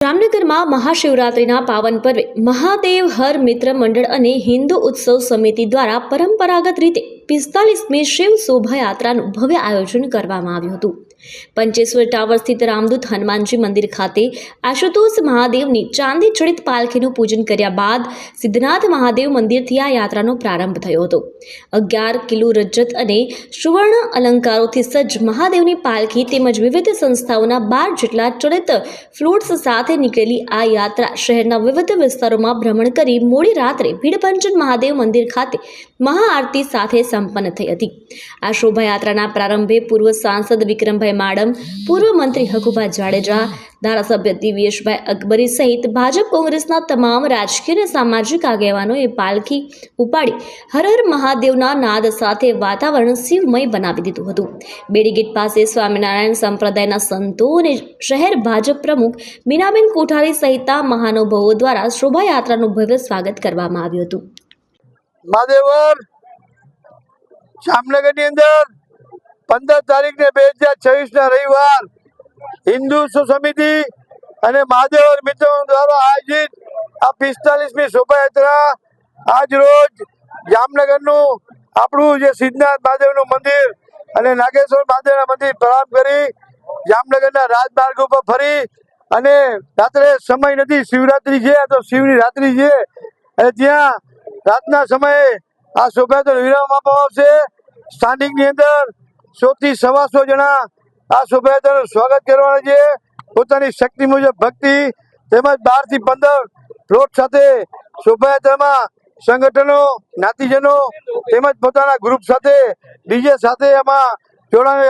જામનગરમાં મહાશિવરાત્રિના પાવન પર્વે મહાદેવ હર મિત્ર મંડળ અને હિન્દુ ઉત્સવ સમિતિ દ્વારા પરંપરાગત રીતે 45મી શિવ શોભાયાત્રાનું ભવ્ય આયોજન કરવામાં આવ્યું હતું। પંચેશ્વર ટાવર સ્થિત રામદૂત હનુમાનજી મંદિર ખાતે આશુતોષ મહાદેવની ચાંદી જડિત પાલખીનું પૂજન કર્યા બાદ સિદ્ધનાથ મહાદેવ મંદિરથી આ યાત્રાનો પ્રારંભ થયો હતો। 11 કિલો રજત અને સુવર્ણ અલંકારોથી સજ્જ મહાદેવની પાલખી તેમજ વિવિધ સંસ્થાઓના 12 જેટલા ચડિત ફ્લોટ્સ સાથે નીકળેલી આ યાત્રા શહેરના વિવિધ વિસ્તારોમાં ભ્રમણ કરી મોડી રાત્રે ભીડભંજન મહાદેવ મંદિર ખાતે મહાઆરતી સાથે સંપન્ન થઈ હતી। આ શોભાયાત્રાના પ્રારંભે પૂર્વ સાંસદ વિક્રમભાઈ માડમ, પૂર્વ મંત્રી હકુભા જાડેજા, ધારાસભ્ય દિવ્યેશભાઈ અકબરી સહિત ભાજપ કોંગ્રેસના તમામ રાજકીય અને સામાજિક આગેવાનોએ પાલખી ઉપાડી હર હર મહાદેવના નાદ સાથે વાતાવરણ શિવમય બનાવી દીધું હતું। બેડીગેટ પાસે સ્વામિનારાયણ સંપ્રદાયના સંતો અને શહેર ભાજપ પ્રમુખ મીનાબેન કોઠારી સહિતના મહાનુભાવો દ્વારા શોભાયાત્રાનું ભવ્ય સ્વાગત કરવામાં આવ્યું હતું। મહાદેવર જામનગરની અંદર 15 તારીખને 2026 રવિવાર હિન્દુ સમિતિ અને મહાદેવ મિત્રો દ્વારા આયોજિત આ 45મી શોભાયાત્રા આજ રોજ જામનગરનું આપણું જે સિદ્ધનાથ મહાદેવનું મંદિર અને નાગેશ્વર મહાદેવના મંદિર પ્રારંભ કરી જામનગરના રાજમાર્ગ ઉપર ફરી અને રાત્રે સમય નથી, શિવરાત્રી છે, તો શિવની રાત્રિ છે અને ત્યાં રાતના સમયે આ શોભાયાત્રાનો વિરામ આપવામાં આવશે। સ્થાનિકની અંદર 100 થી 125 જણા આ શોભાયાત્રાનું સ્વાગત કરવાના છે। પોતાની શક્તિ મુજબ ભક્તિ તેમજ 12 થી 15 ફ્લોટ સાથે શોભાયાત્રામાં સંગઠનો, જ્ઞાતિજનો તેમજ પોતાના ગ્રુપ સાથે ડીજે સાથે એમાં જોડાણ